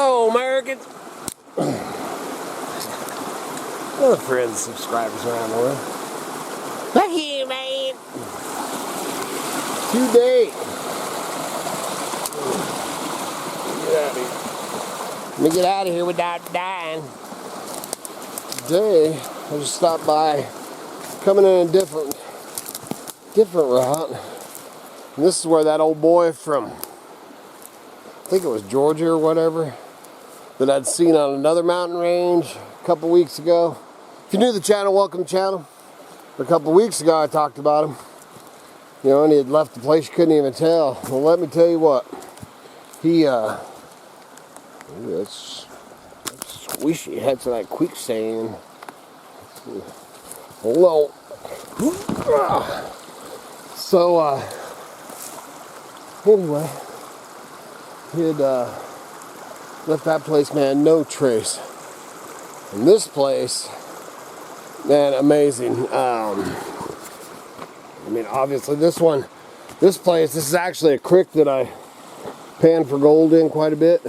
Hello, Americans. Hello, friends, subscribers around the world. Look here, man. Today, let me get out of here without dying. Today, I just stopped by, coming in a different route. And this is where that old boy from, I think it was Georgia or whatever, that I'd seen on another mountain range a couple weeks ago. If you're new to the channel, welcome to the channel. A couple weeks ago I talked about him. You know, and he had left the place, you couldn't even tell. Well, let me tell you what. He, it's squishy. Had some like quicksand. Hold on. So, anyway, he had left that place, man, no trace. And this place, man, amazing. I mean, obviously this place, this is actually a creek that I panned for gold in quite a bit.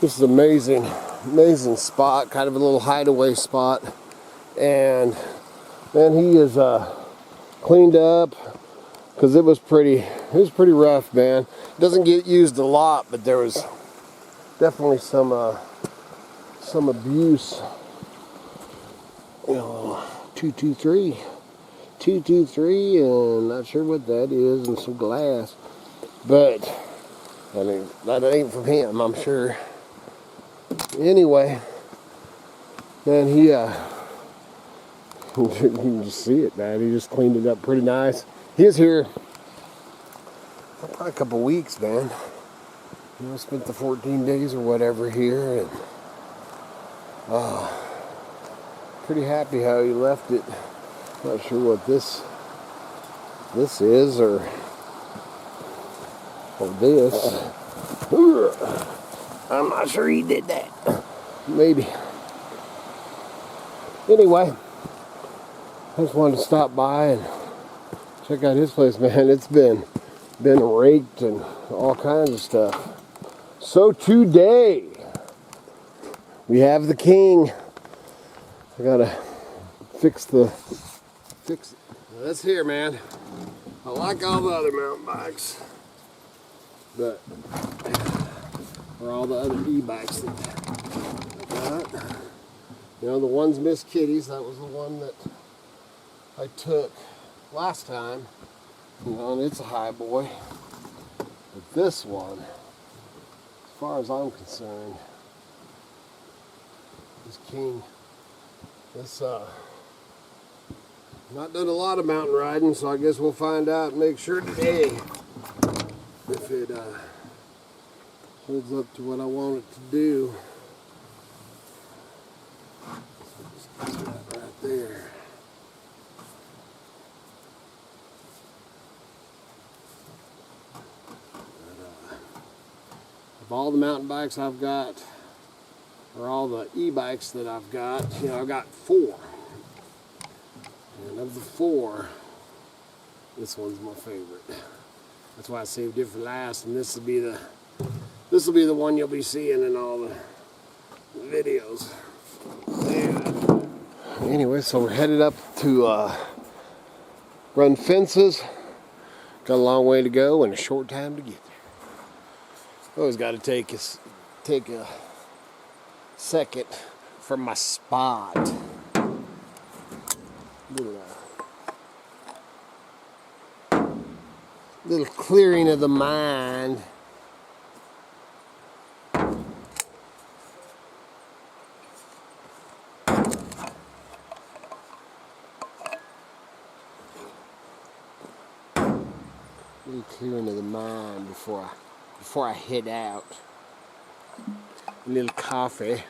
This is amazing, amazing spot, kind of a little hideaway spot. And man, he is cleaned up because it was pretty rough, man. It doesn't get used a lot, but there was definitely some abuse. You know, 223, and not sure what that is, and some glass. But I mean, that ain't from him, I'm sure. Anyway, man, he you can just see it, man. He just cleaned it up pretty nice. He was here for probably a couple weeks, man. You know, spent the 14 days or whatever here, and pretty happy how he left it. Not sure what this is, or this. I'm not sure he did that. Maybe. Anyway, I just wanted to stop by and check out his place, man. It's been raked and all kinds of stuff. So today, we have the king. I gotta fix it. That's here, man. I like all the other mountain bikes, but or all the other e-bikes that I got. You know, the one's Miss Kitty's. That was the one that I took last time. You know, and it's a high boy. But this one, as far as I'm concerned, is king. This not done a lot of mountain riding, so I guess we'll find out and make sure today if it lives up to what I want it to do. Just put that right there. Of all the mountain bikes I've got, or all the e-bikes that I've got, you know, I've got 4. And of the 4, this one's my favorite. That's why I saved it for last, and this will be the one you'll be seeing in all the videos. Yeah. Anyway, so we're headed up to run fences. Got a long way to go and a short time to get there. Always got to take a second from my spot. Little clearing of the mind. Little clearing of the mind before I head out. A little coffee.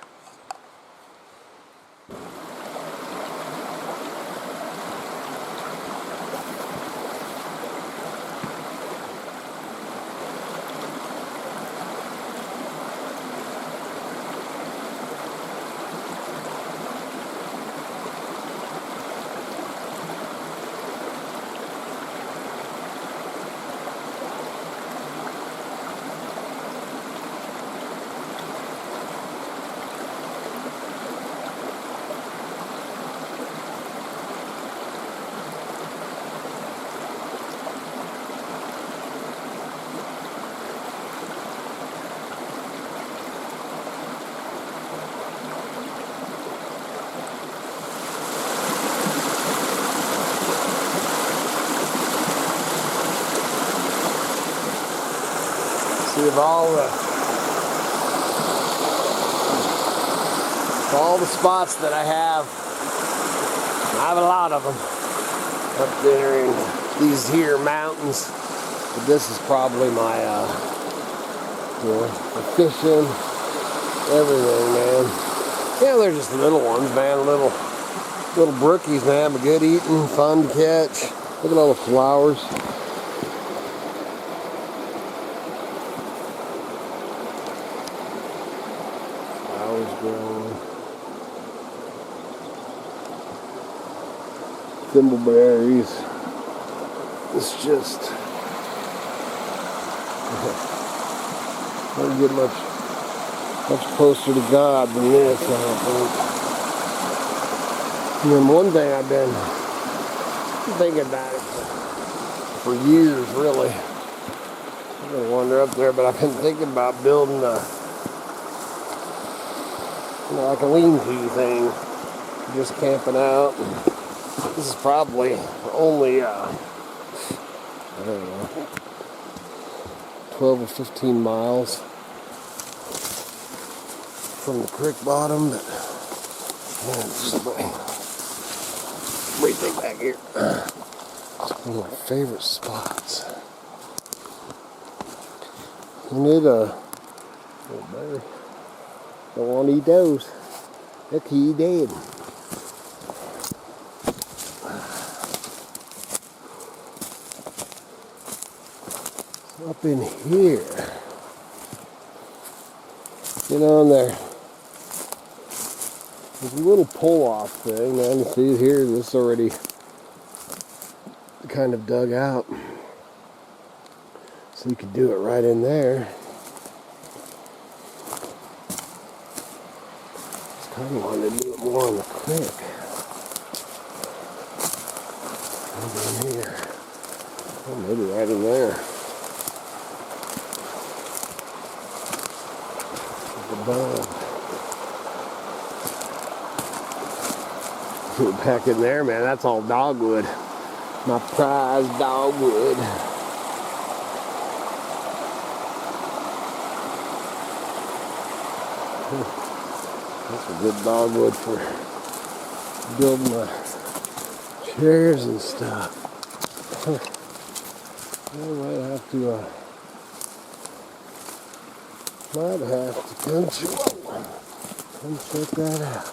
of all the spots that I have a lot of them up there in these here mountains. But this is probably my, the fishing, everything, man. Yeah, they're just little ones, man. Little brookies, man. But good eating, fun to catch. Look at all the flowers. Flowers growing. Thimbleberries. It's just don't get much closer to God than this, I don't think. And then one thing I've been thinking about it for years, really. I'm gonna wander up there, but I've been thinking about building like a lean-to thing, just camping out. This is probably only, I don't know, 12 or 15 miles from the creek bottom, but man, it's just everything back here. It's one of my favorite spots. You need a little bear. Don't want to eat those. Look, he dead. Up in here, you know, and there's a little pull-off thing, man. You see here, this is already kind of dug out, so you could do it right in there. Just kind of wanted to do it more on the creek. Maybe in here. Oh, maybe right in there. Back in there, man, that's all dogwood. My prized dogwood. That's a good dogwood for building my chairs and stuff. I might have to come check that out.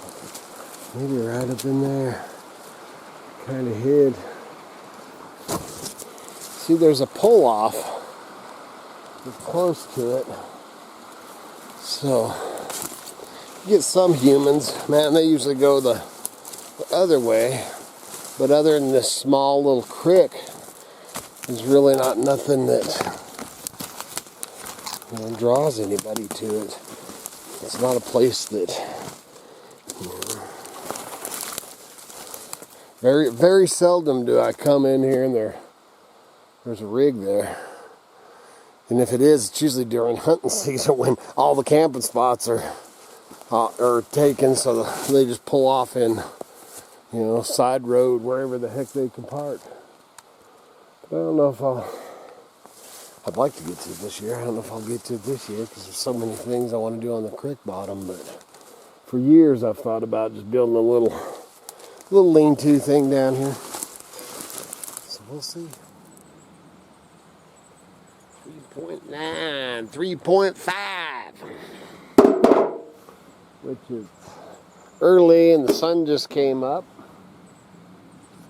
Maybe right up in there. Kind of hid. See, there's a pull off. We're close to it. So, you get some humans, man, they usually go the other way. But other than this small little creek, there's really not nothing that draws anybody to it. It's not a place that, very, very seldom do I come in here and there's a rig there. And if it is, it's usually during hunting season when all the camping spots are taken, so they just pull off in, side road, wherever the heck they can park. But I don't know if I'd like to get to it this year. I don't know if I'll get to it this year because there's so many things I want to do on the creek bottom. But for years I've thought about just building a little lean-to thing down here. So we'll see. 3.9, 3.5. Which is early and the sun just came up.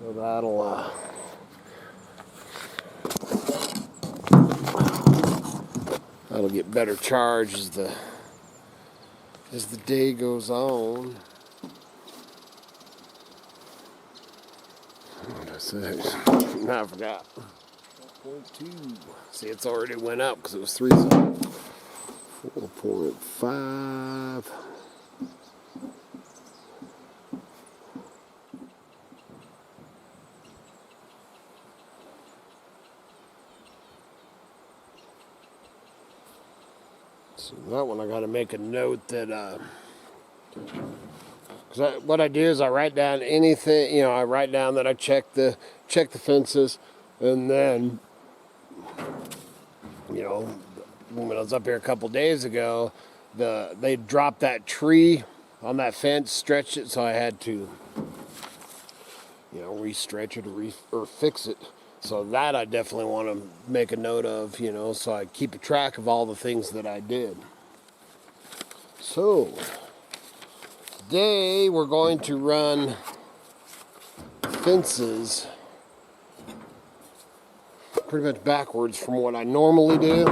So that'll get better charge as the day goes on. What did I say? No, I forgot. 4.2. See, it's already went up because it was 3. 4.5. So that one I got to make a note that, because what I do is I write down anything, I write down that I check the fences, and then, when I was up here a couple days ago, they dropped that tree on that fence, stretched it, so I had to, re-stretch it or fix it. So that I definitely want to make a note of, so I keep a track of all the things that I did. So today we're going to run fences pretty much backwards from what I normally do.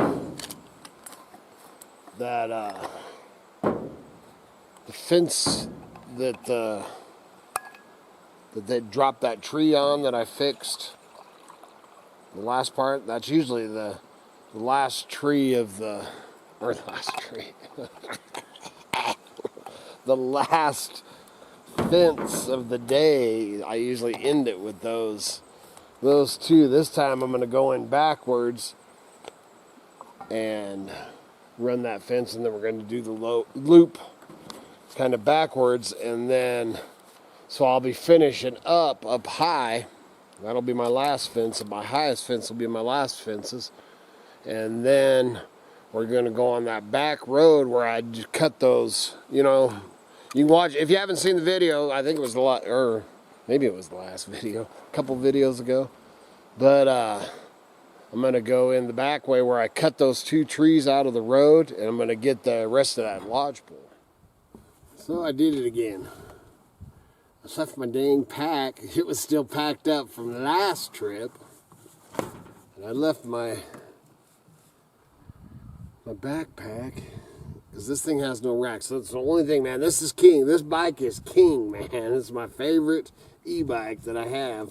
The fence that they dropped that tree on that I fixed, the last part, that's usually the last tree of the the last fence of the day. I usually end it with those two. This time I'm going to go in backwards and run that fence, and then we're going to do the loop kind of backwards, and then so I'll be finishing up high. That'll be my last fence, and my highest fence will be my last fences. And then we're going to go on that back road where I just cut those, you can watch, if you haven't seen the video, I think it was or maybe it was the last video, a couple videos ago. But I'm going to go in the back way where I cut those two trees out of the road, and I'm going to get the rest of that lodgepole. So I did it again. I left my dang pack. It was still packed up from the last trip. And I left my backpack because this thing has no rack. So that's the only thing, man. This is king. This bike is king, man. It's my favorite e-bike that I have.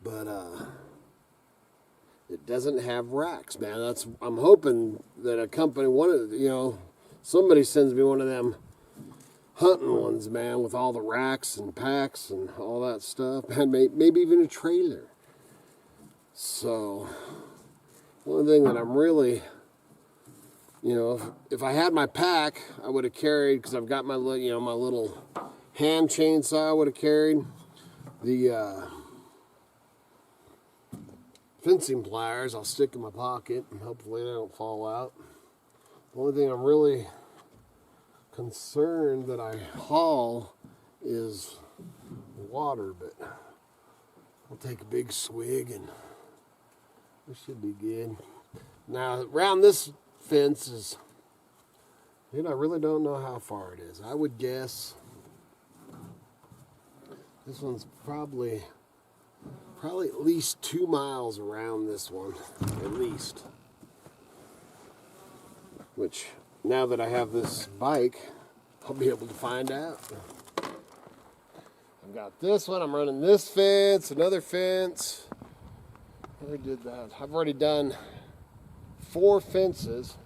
But it doesn't have racks, man. I'm hoping that a company somebody sends me one of them hunting ones, man, with all the racks and packs and all that stuff, and maybe even a trailer. So one thing that I'm really, if I had my pack, I would have carried, because I've got my little hand chainsaw. I would have carried the fencing pliers. I'll stick in my pocket and hopefully they don't fall out. The only thing I'm really concerned that I haul is water, but I'll take a big swig and this should be good. Now around this fence is, I really don't know how far it is. I would guess this one's probably at least 2 miles around this one, at least. Which, now that I have this bike, I'll be able to find out. I've got this one, I'm running this fence, another fence. I already did that. I've already done 4 fences.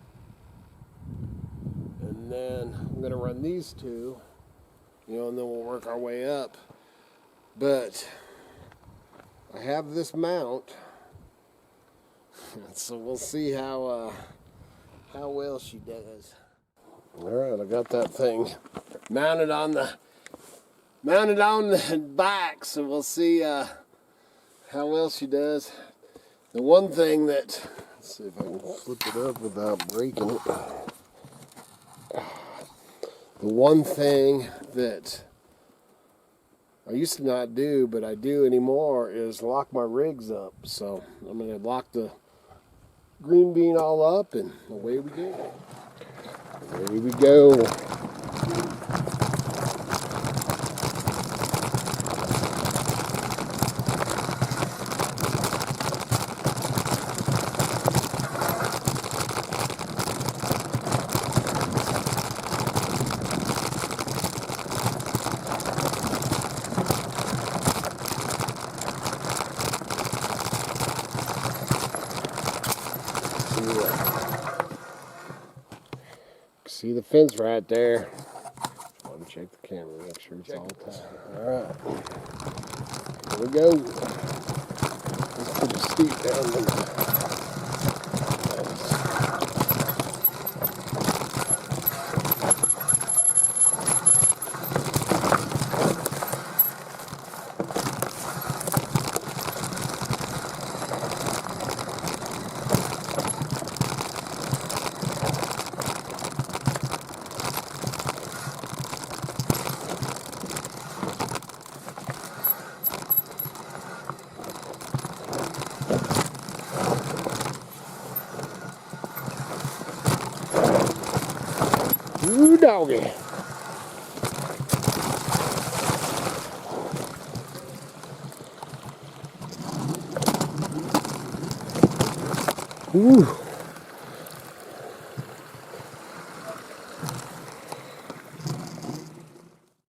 And then I'm gonna run these 2, and then we'll work our way up. But I have this mount, so we'll see how well she does. All right, I got that thing mounted on the bike, so we'll see how well she does. The one thing that, let's see if I can flip it up without breaking it. The one thing that I used to not do, but I do anymore, is lock my rigs up. So I'm going to lock the green bean all up, and away we go. Away we go. See the fence right there. Let me check the camera, make sure it's all tight. Alright. Here we go. Let's put the steep down there. Ooh, doggy. Ooh.